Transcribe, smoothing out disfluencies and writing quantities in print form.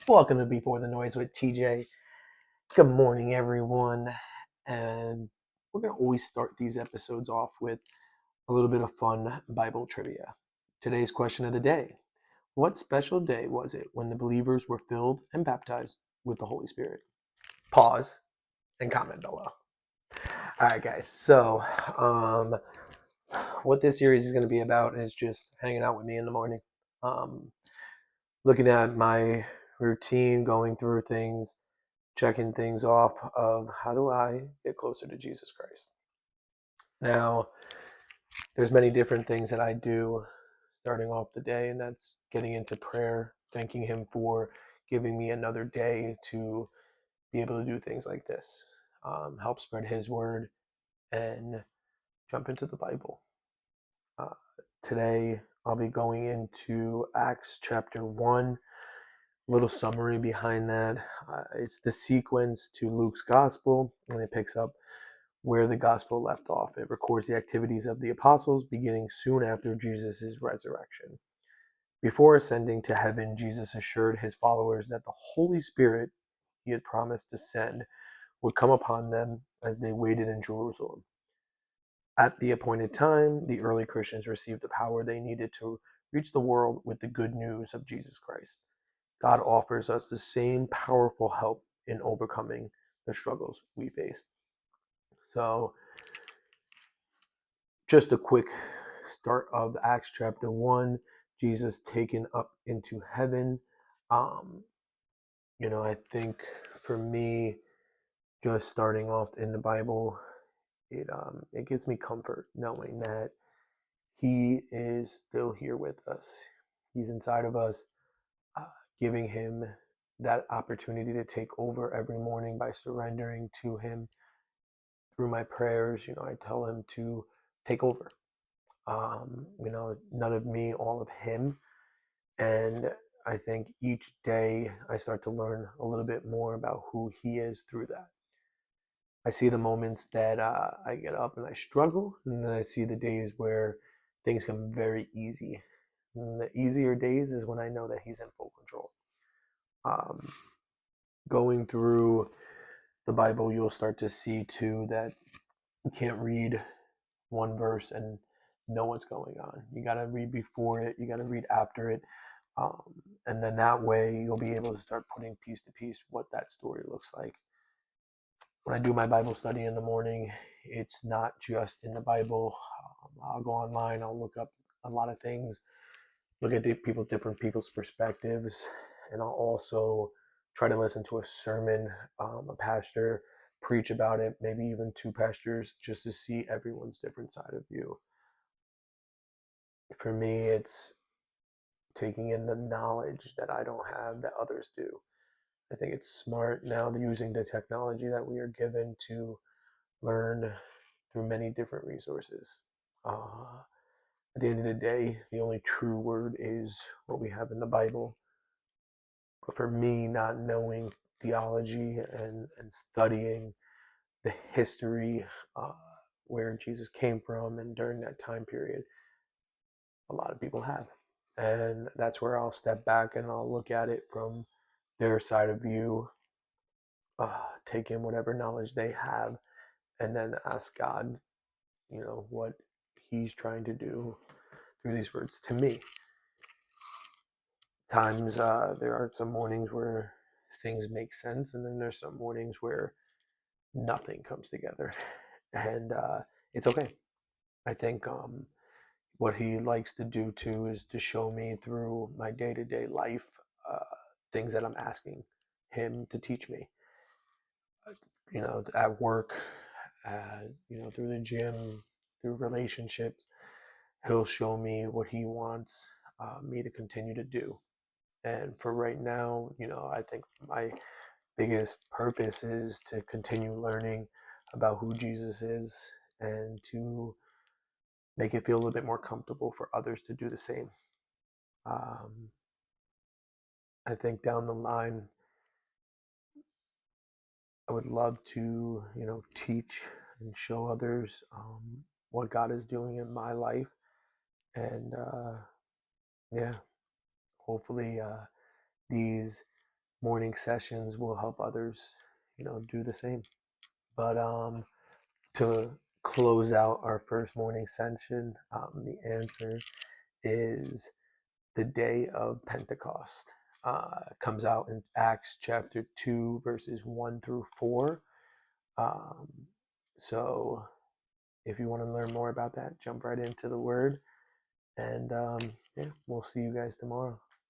Welcome to Before the Noise with TJ. Good morning, everyone. And we're going to always start these episodes off with a little bit of fun Bible trivia. Today's question of the day: what special day was it when the believers were filled and baptized with the Holy Spirit? Pause and comment below. All right, guys. So, what this series is going to be about is just hanging out with me in the morning, looking at my routine, going through things, checking things off of how do I get closer to Jesus Christ. Now, there's many different things that I do starting off the day, and that's getting into prayer, thanking Him for giving me another day to be able to do things like this, help spread His word, and jump into the Bible. Uh, Today, I'll be going into Acts chapter 1. Little summary behind that. It's the sequence to Luke's gospel, and it picks up where the gospel left off. It records the activities of the apostles beginning soon after Jesus' resurrection. Before ascending to heaven, Jesus assured his followers that the Holy Spirit he had promised to send would come upon them as they waited in Jerusalem. At the appointed time, the early Christians received the power they needed to reach the world with the good news of Jesus Christ. God offers us the same powerful help in overcoming the struggles we face. So, just a quick start of Acts chapter 1, Jesus taken up into heaven. I think for me, just starting off in the Bible, it gives me comfort knowing that He is still here with us. He's inside of us, giving Him that opportunity to take over every morning by surrendering to Him through my prayers. I tell Him to take over. None of me, all of Him. And I think each day I start to learn a little bit more about who He is through that. I see the moments that I get up and I struggle, and then I see the days where things come very easy. And the easier days is when I know that He's in full control. Going through the Bible, you'll start to see too that you can't read one verse and know what's going on. You got to read before it, you got to read after it. And then that way you'll be able to start putting piece to piece what that story looks like. When I do my Bible study in the morning, it's not just in the Bible. I'll go online, I'll look up a lot of things, look at different people's perspectives, and I'll also try to listen to a sermon, a pastor preach about it, maybe even two pastors, just to see everyone's different side of view. For me, it's taking in the knowledge that I don't have that others do. I think it's smart now using the technology that we are given to learn through many different resources. At the end of the day, the only true word is what we have in the Bible. But for me, not knowing theology and studying the history where Jesus came from and during that time period, a lot of people have. And that's where I'll step back and I'll look at it from their side of view, take in whatever knowledge they have, and then ask God, what He's trying to do through these words to me. Times there are some mornings where things make sense, and then there's some mornings where nothing comes together, and it's okay. I think what He likes to do too is to show me through my day-to-day life uh, things that I'm asking Him to teach me. At work, through the gym, through relationships, He'll show me what He wants me to continue to do. And for right now, I think my biggest purpose is to continue learning about who Jesus is and to make it feel a little bit more comfortable for others to do the same. I think down the line, I would love to, teach and show others what God is doing in my life. And yeah, hopefully these morning sessions will help others, do the same. But to close out our first morning session, the answer is the day of Pentecost. Comes out in Acts chapter 2, verses 1 through 4. Um, so if you want to learn more about that, jump right into the word. And yeah, we'll see you guys tomorrow.